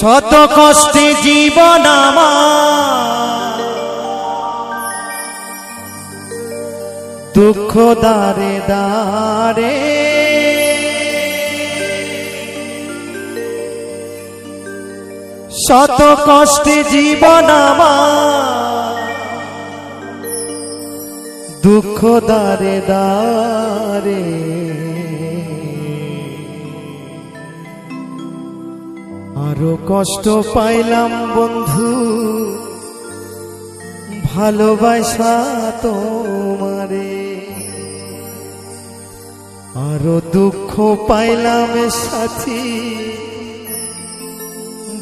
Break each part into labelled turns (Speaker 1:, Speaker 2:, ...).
Speaker 1: শত কষ্টে জীবন আমার দুঃখ দারে দারে শত কষ্টে জীবন আমার দুঃখ দারে দারে আরো কষ্ট পাইলাম বন্ধু ভালোবাসা তোমারে আরো দুঃখ পাইলাম সাথী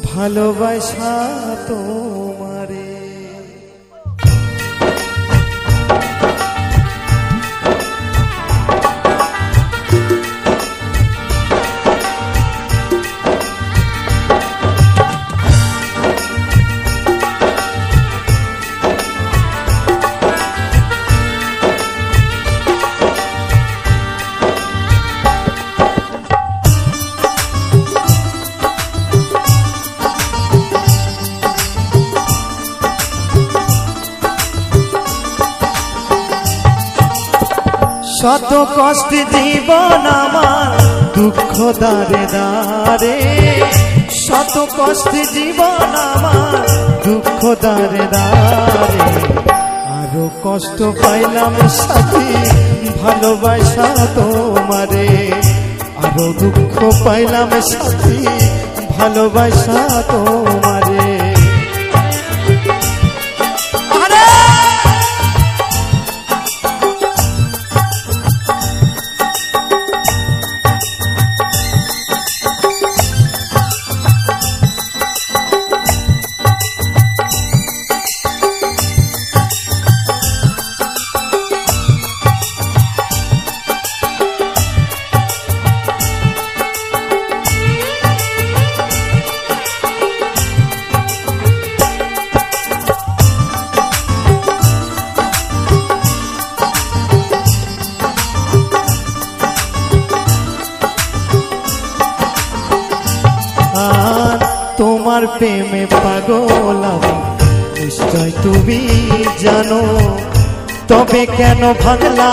Speaker 1: ভালোবাসা তোমারে শত কষ্ট জীবন আমার দুঃখ দারে দারে শত কষ্ট জীবন আমার দুঃখ দারে দারে আরো কষ্ট পাইলাম সাথী ভালোবাসা তোমারে আরো দুঃখ পাইলাম সাথী ভালোবাসা তোমারে তোমার প্রেমে পাগল আমি নিশ্চয় তুমি জানো তবে কেন ভাঙলা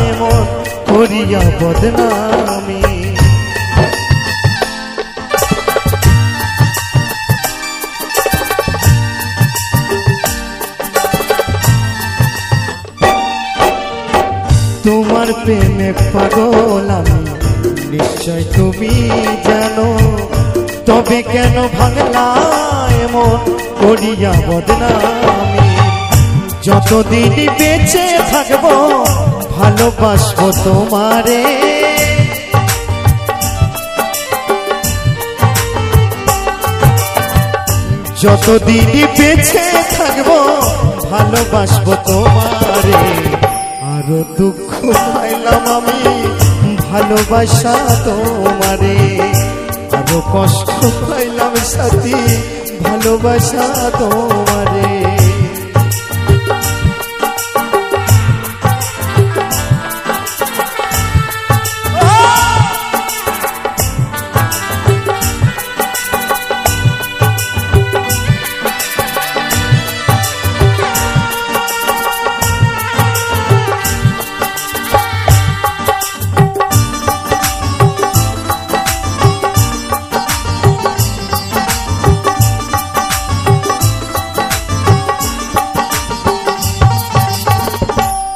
Speaker 1: এমন করিয়া বদনামি তোমার প্রেমে পাগল আমি নিশ্চয় তুমি জানো তবে কেন ভাঙলা এমন করিয়া বদনামি যতদিন বেঁচে থাকবো ভালোবাসবো তোমারে যতদিন বেঁচে থাকবো ভালোবাসবো তোমারে আরো দুঃখ পাইলাম আমি ভালোবাসা তোমারে আরো কষ্ট পাইলাম সাথী ভালোবাসা তোমারে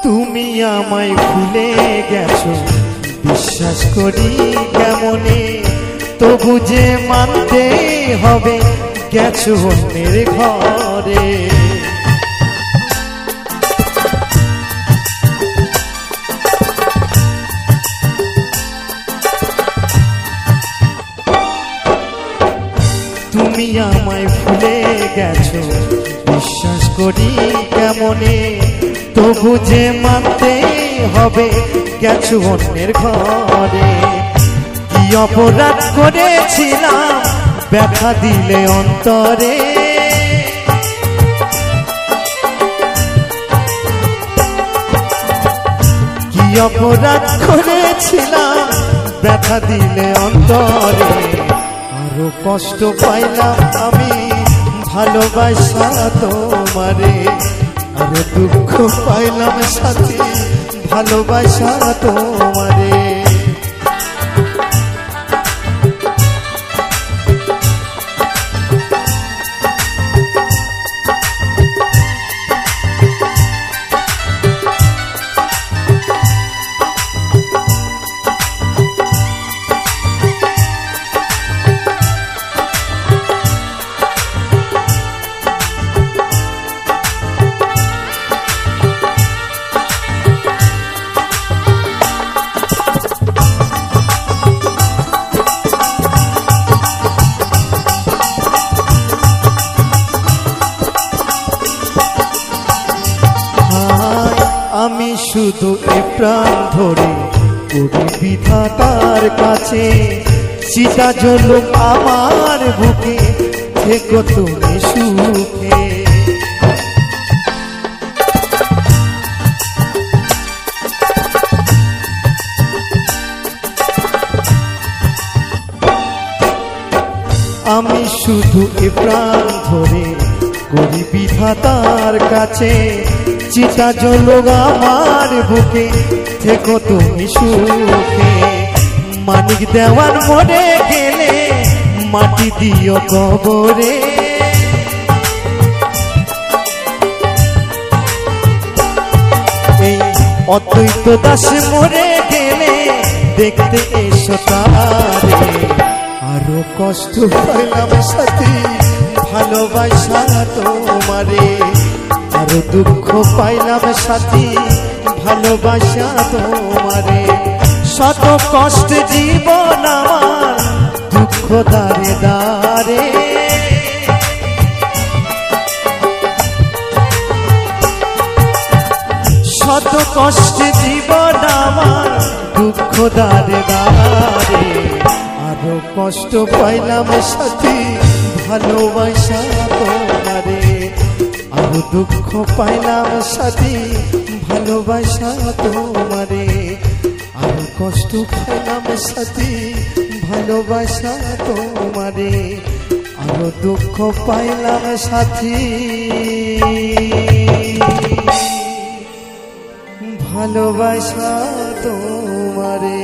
Speaker 1: তুমি আমায় ভুলে গেছো বিশ্বাস করি কেমনে তবু যে মানতে হবে গেছো অন্যের ঘরে তুমি আমায় ভুলে গেছো বিশ্বাস করি কেমনে তবু যে মানতে হবে গেছো অন্যের ঘরে কি অপরাধ করেছিলাম ব্যথা দিলে অন্তরে কি অপরাধ করেছিলাম ব্যথা দিলে অন্তরে আরো কষ্ট পাইলাম আমি ভালোবাসা তোমারে, আরো দুঃখ পাইলাম সাথী ভালোবাসা তোমারে। আমি শুধু এ প্রাণ ধরে করি বিধাতার কাছে, সীতা জ্বলুক আমার বুকে থেকো তুমি সুখে। আমি শুধু এ প্রাণ ধরে করি বিধাতার কাছে, চিতা জ্বলুক আমার বুকে থেকো তুমি সুখে। মানিক দেওয়ান মরে গেলে মাটি দিও কবরে, এই অদ্বৈত দাস মরে গেলে দেখতে এসো তারে। আরো কষ্ট পাইলাম সাথী ভালোবাসা তোমারে, আরো দুঃখ পাইলাম সাথী ভালোবাসা তোমারে। শত কষ্ট জীবন আমার দুঃখ দারে দারে, শত কষ্ট জীবন আমার দুঃখ দারে দারে। আরো কষ্ট পাইলাম সাথী ভালোবাসা তোমারে, আরো দুঃখ পাইলাম সাথী ভালোবাসা তোমারে। আরো কষ্ট পাইলাম সাথী ভালোবাসা তোমারে, আরো দুঃখ পাইলাম সাথী ভালোবাসা তোমারে।